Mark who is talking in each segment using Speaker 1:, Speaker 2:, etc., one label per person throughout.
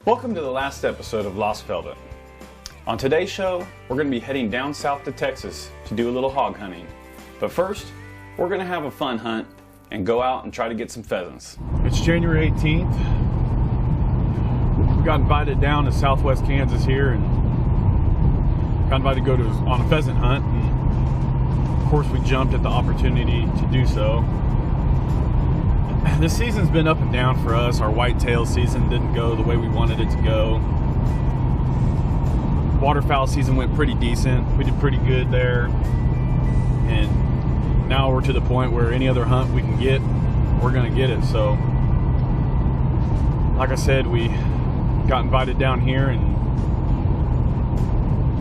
Speaker 1: Welcome to the last episode of Lost Velvet. On today's show, we're going to be heading down south to Texas to do a little hog hunting. But first, we're going to have a fun hunt and go out and try to get some pheasants.
Speaker 2: It's January 18th. We got invited down to southwest Kansas here and got invited to go on a pheasant hunt. And of course, we jumped at the opportunity to do so. This season's been up and down for us. Our whitetail season didn't go the way we wanted it to go. Waterfowl season went pretty decent. We did pretty good there. And now we're to the point where any other hunt we can get, we're gonna get it. So, like I said, we got invited down here and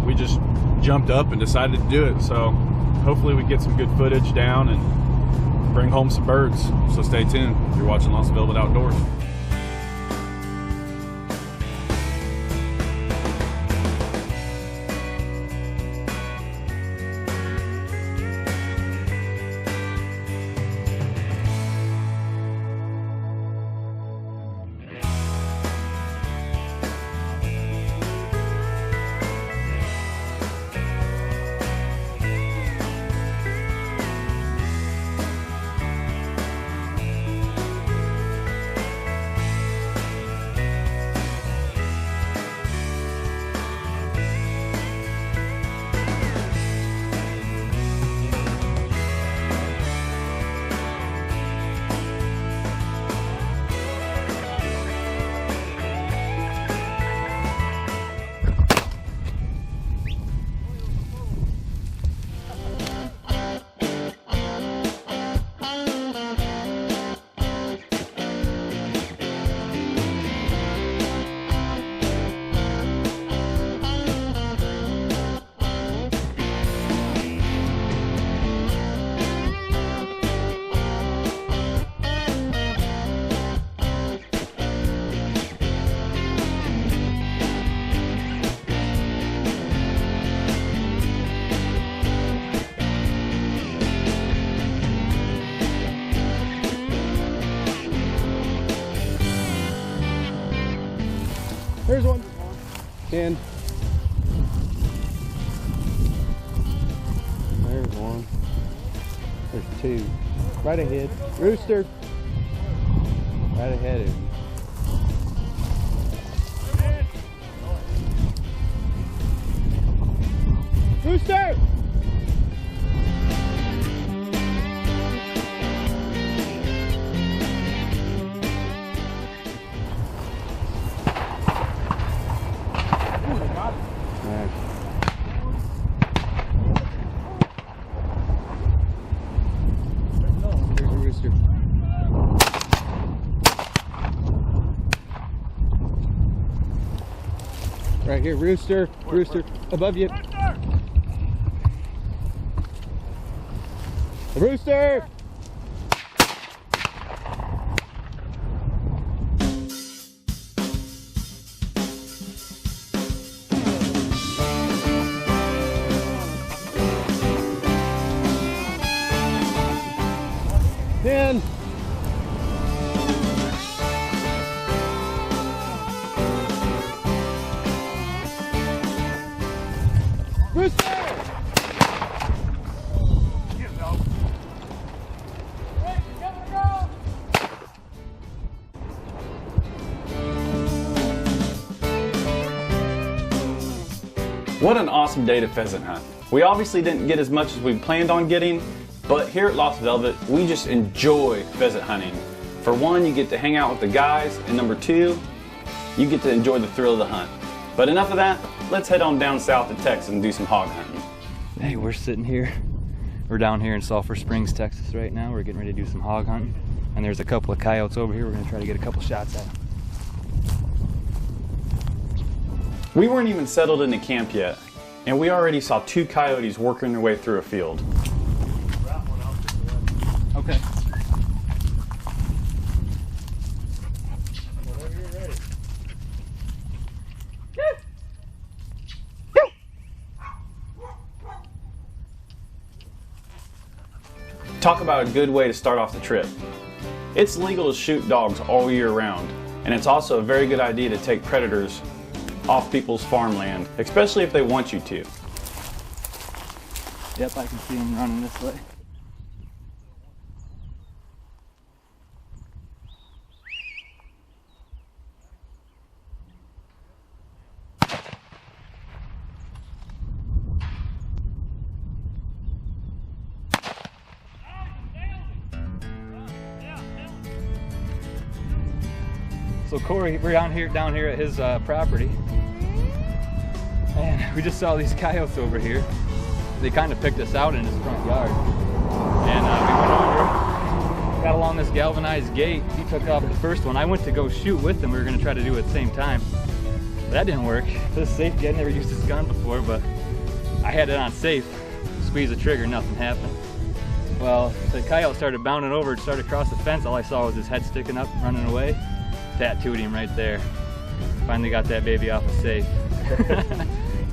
Speaker 2: we just jumped up and decided to do it. So hopefully we get some good footage down and bring home some birds. So stay tuned if you're watching Lost Velvet Outdoors.
Speaker 3: There's one. 10. There's one. There's two. Right ahead. Rooster. Right ahead of you. Rooster! Right here, rooster, rooster, above you. Rooster! Ten. Rooster!
Speaker 1: What an awesome day to pheasant hunt. We obviously didn't get as much as we planned on getting, but here at Lost Velvet, we just enjoy pheasant hunting. For one, you get to hang out with the guys, and number two, you get to enjoy the thrill of the hunt. But enough of that, let's head on down south to Texas and do some hog hunting.
Speaker 4: Hey, we're sitting here. We're down here in Sulphur Springs, Texas right now. We're getting ready to do some hog hunting. And there's a couple of coyotes over here. We're gonna try to get a couple shots at them.
Speaker 1: We weren't even settled into camp yet, and we already saw two coyotes working their way through a field.
Speaker 4: Okay.
Speaker 1: Talk about a good way to start off the trip. It's legal to shoot dogs all year round, And it's also a very good idea to take predators off people's farmland, especially if they want you to.
Speaker 4: Yep, I can see him running this way. So Corey, we're down here at his property, and we just saw these coyotes over here. They kind of picked us out in his front yard, and we went over, got along this galvanized gate. He took off the first one. I went to go shoot with him. We were going to try to do it at the same time. That didn't work. This safety, I'd never used this gun before, but I had it on safe. Squeeze the trigger, nothing happened. Well, the coyote started bounding over, started across the fence. All I saw was his head sticking up, running away. Tattooed him right there. Finally got that baby off of safe.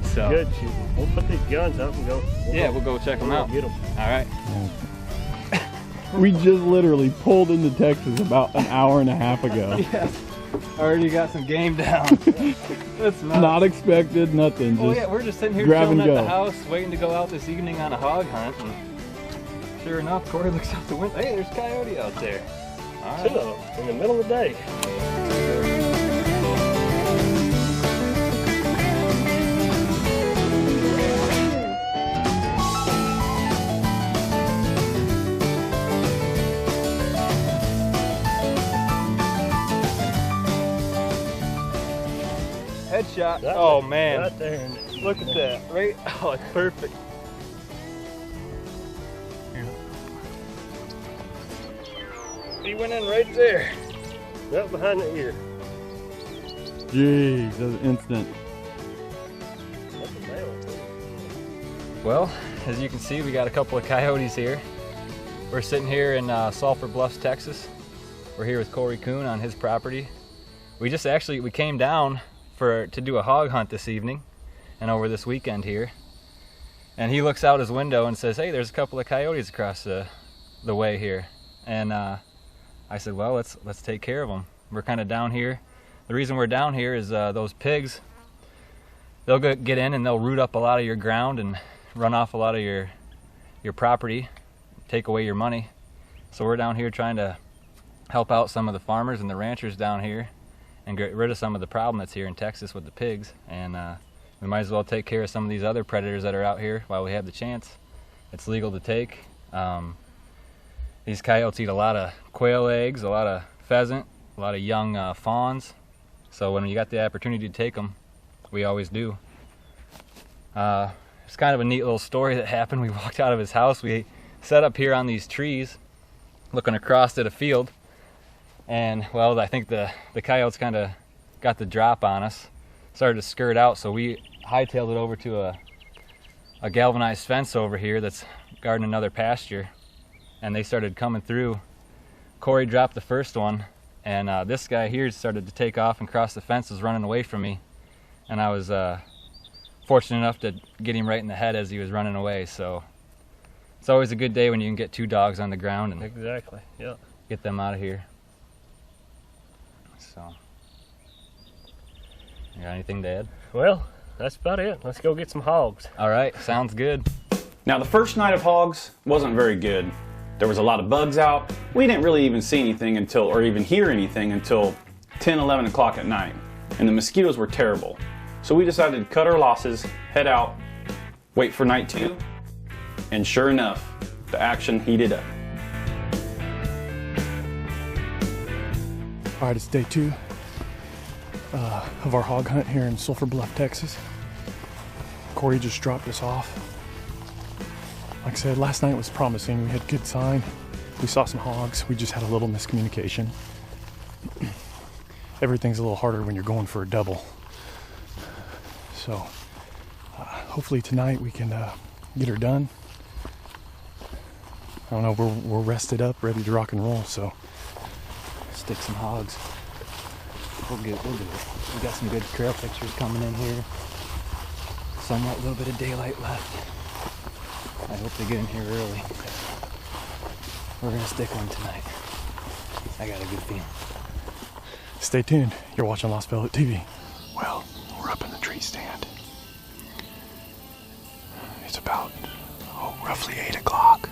Speaker 4: So
Speaker 3: good shooting. We'll put these guns up and go.
Speaker 4: We'll go check them out.
Speaker 3: Get them.
Speaker 4: All right.
Speaker 3: We just literally pulled into Texas about an hour and a half ago.
Speaker 4: Yes. Already got some game down. That's
Speaker 3: not expected, nothing.
Speaker 4: Oh yeah, we're just sitting here
Speaker 3: grab
Speaker 4: chilling
Speaker 3: and
Speaker 4: at
Speaker 3: go.
Speaker 4: the house, waiting to go out this evening on a hog hunt. And sure enough, Corey looks out the window. Hey, there's coyote out there. All right.
Speaker 3: Hello, in the middle of the day.
Speaker 4: Headshot. Oh man.
Speaker 3: Right there.
Speaker 4: Look at that. Right? Oh, it's perfect. He went in right there.
Speaker 3: Right behind the ear. Jeez, that was instant. That's a male.
Speaker 4: Well, as you can see, we got a couple of coyotes here. We're sitting here in Sulphur Bluffs, Texas. We're here with Corey Kuhn on his property. We came down to do a hog hunt this evening and over this weekend here. And he looks out his window and says, hey, there's a couple of coyotes across the way here. And I said, well, let's take care of them. We're kind of down here. The reason we're down here is those pigs, they'll get in and they'll root up a lot of your ground and run off a lot of your property, take away your money. So we're down here trying to help out some of the farmers and the ranchers down here and get rid of some of the problem that's here in Texas with the pigs. And we might as well take care of some of these other predators that are out here while we have the chance. It's legal to take. These coyotes eat a lot of quail eggs, a lot of pheasant, a lot of young fawns. So when you got the opportunity to take them, we always do. It's kind of a neat little story that happened. We walked out of his house. We set up here on these trees, looking across at a field. And well, I think the coyotes kind of got the drop on us, started to skirt out. So we hightailed it over to a galvanized fence over here that's guarding another pasture. And they started coming through. Corey dropped the first one, and this guy here started to take off and cross the fence, was running away from me. And I was fortunate enough to get him right in the head as he was running away. So it's always a good day when you can get two dogs on the ground and
Speaker 3: Exactly, yeah.
Speaker 4: get them out of here. So, you got anything to add?
Speaker 3: Well, that's about it. Let's go get some hogs.
Speaker 4: All right, sounds good.
Speaker 1: Now, the first night of hogs wasn't very good. There was a lot of bugs out. We didn't really even see anything or even hear anything until 10, 11 o'clock at night. And the mosquitoes were terrible. So we decided to cut our losses, head out, wait for night 2, and sure enough, the action heated up.
Speaker 5: All right, it's day 2 of our hog hunt here in Sulphur Bluff, Texas. Corey just dropped us off. Like I said, last night was promising. We had good sign. We saw some hogs. We just had a little miscommunication. Everything's a little harder when you're going for a double. So hopefully tonight we can get her done. I don't know, we're rested up, ready to rock and roll, so
Speaker 4: Stick some hogs. We'll do it. We got some good trail pictures coming in here. Somewhat, a little bit of daylight left. I hope they get in here early. We're gonna stick one tonight. I got a good feeling.
Speaker 5: Stay tuned. You're watching Lost Velvet TV. Well, we're up in the tree stand. It's about, roughly 8 o'clock.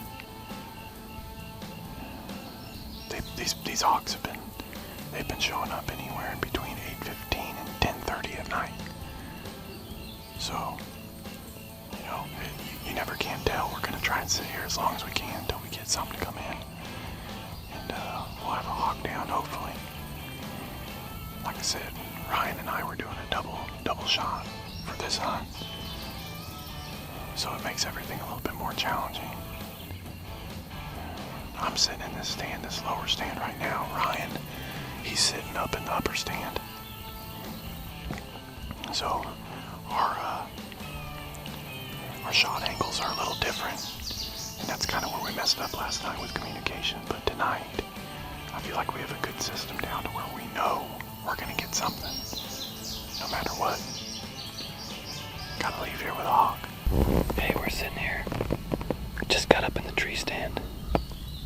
Speaker 5: These hogs they've been showing up anywhere in between 8:15 and 10:30 at night. So, you never can tell. We're gonna try and sit here as long as we can until we get something to come in. And we'll have a hog down, hopefully. Like I said, Ryan and I were doing a double shot for this hunt. So it makes everything a little bit more challenging. I'm sitting in this stand, this lower stand right now. Ryan, he's sitting up in the upper stand. So our shot angles are a little different. And that's kind of where we messed up last night with communication. But tonight, I feel like we have a good system down to where we know we're gonna get something, no matter what. Gotta leave here with a hog.
Speaker 6: Hey, we're sitting here. Just got up in the tree stand.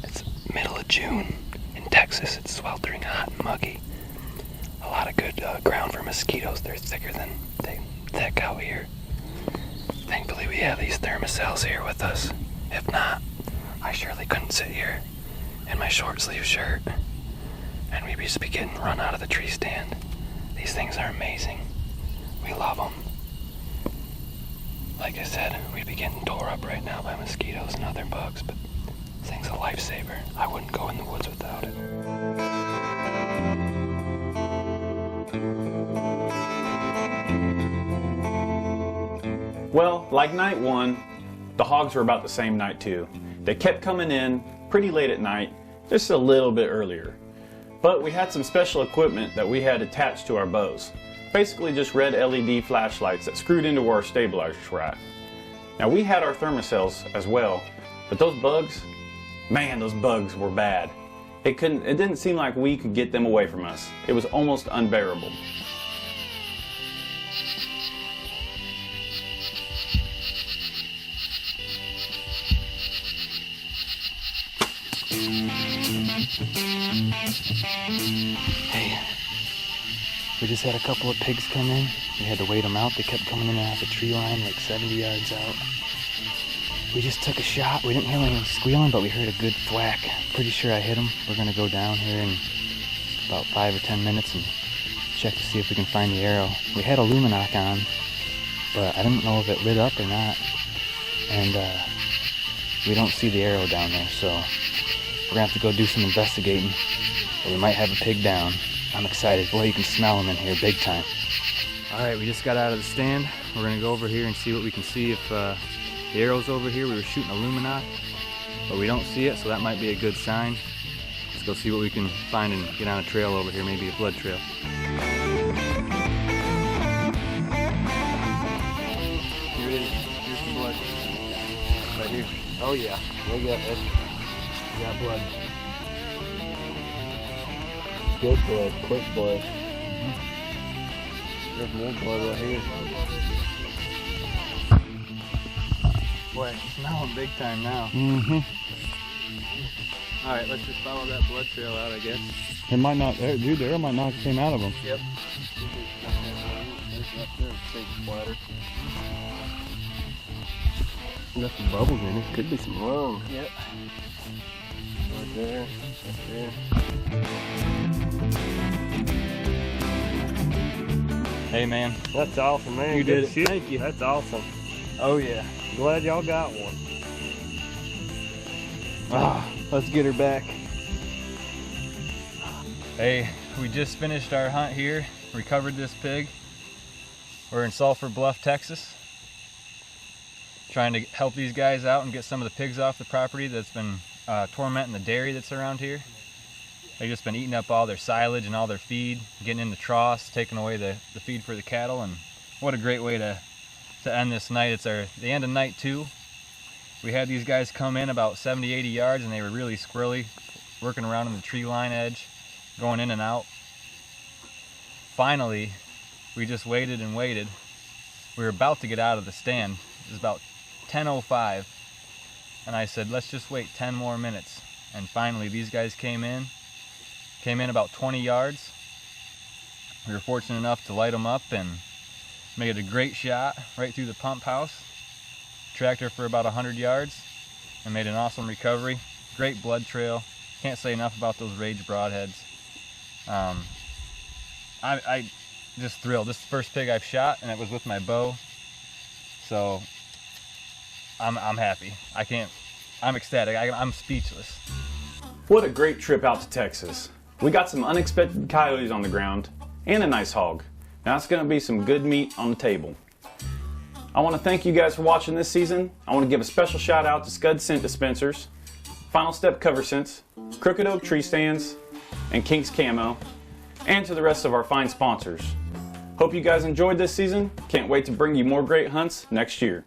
Speaker 6: It's middle of June in Texas. It's sweltering hot and muggy. A lot of good ground for mosquitoes. They're thicker than thick out here. Thankfully, we have these thermocells here with us. If not, I surely couldn't sit here in my short sleeve shirt and we'd just be getting run out of the tree stand. These things are amazing. We love them. Like I said, we'd be getting tore up right now by mosquitoes and other bugs, but this thing's a lifesaver. I wouldn't go in the woods without it.
Speaker 1: Well, like night one, the hogs were about the same night too. They kept coming in pretty late at night, just a little bit earlier. But we had some special equipment that we had attached to our bows. Basically just red LED flashlights that screwed into where our stabilizers were at. Now we had our thermocells as well, but those bugs, man, those bugs were bad. It didn't seem like we could get them away from us. It was almost unbearable.
Speaker 6: Hey, we just had a couple of pigs come in. We had to wait them out. They kept coming in and out of the tree line like 70 yards out. We just took a shot. We didn't hear any squealing, but we heard a good thwack. Pretty sure I hit them. We're gonna go down here in about 5 or 10 minutes and check to see if we can find the arrow. We had a luminoc on, but I didn't know if it lit up or not. And we don't see the arrow down there, so we're gonna have to go do some investigating. Or we might have a pig down. I'm excited. Boy, you can smell them in here big time.
Speaker 4: All right, we just got out of the stand. We're gonna go over here and see what we can see. If the arrow's over here, we were shooting a luminoc, but we don't see it, so that might be a good sign. Let's go see what we can find and get on a trail over here, maybe a blood trail. Here it is. Here's some blood. Right here. Oh yeah, we got it. We got blood.
Speaker 3: Good blood, quick blood. There's more blood right here.
Speaker 4: Boy, I smell them big time now.
Speaker 5: Mm-hmm.
Speaker 4: All right, let's just follow that blood trail out, I guess.
Speaker 5: It might not, dude, the arrow might not have came out of them.
Speaker 4: Yep.
Speaker 3: Got some bubbles in it. Could be some lung.
Speaker 4: Yep.
Speaker 3: Right there. Right there.
Speaker 4: Hey man.
Speaker 3: That's awesome, man.
Speaker 4: You
Speaker 3: Good
Speaker 4: did it.
Speaker 3: shit.
Speaker 4: Thank you.
Speaker 3: That's awesome.
Speaker 4: Oh yeah.
Speaker 3: Glad y'all got one.
Speaker 4: Let's get her back. Hey, we just finished our hunt here. Recovered this pig. We're in Sulphur Bluff, Texas. Trying to help these guys out and get some of the pigs off the property that's been tormenting the dairy that's around here. They've just been eating up all their silage and all their feed, getting in the troughs, taking away the feed for the cattle, and what a great way to end this night. It's the end of night 2. We had these guys come in about 70, 80 yards, and they were really squirrely, working around on the tree line edge, going in and out. Finally, we just waited and waited. We were about to get out of the stand. It was about 10:05, and I said, let's just wait 10 more minutes. And finally, these guys came in about 20 yards, We were fortunate enough to light them up and made a great shot right through the pump house. Tracked her for about 100 yards and made an awesome recovery. Great blood trail. Can't say enough about those Rage broadheads. I just thrilled. This is the first pig I've shot, and it was with my bow. So I'm happy. I'm ecstatic. I'm speechless.
Speaker 1: What a great trip out to Texas. We got some unexpected coyotes on the ground and a nice hog. Now it's going to be some good meat on the table. I want to thank you guys for watching this season. I want to give a special shout out to Scud Scent Dispensers, Final Step Cover Scents, Crooked Oak Tree Stands, and Kinks Camo, and to the rest of our fine sponsors. Hope you guys enjoyed this season. Can't wait to bring you more great hunts next year.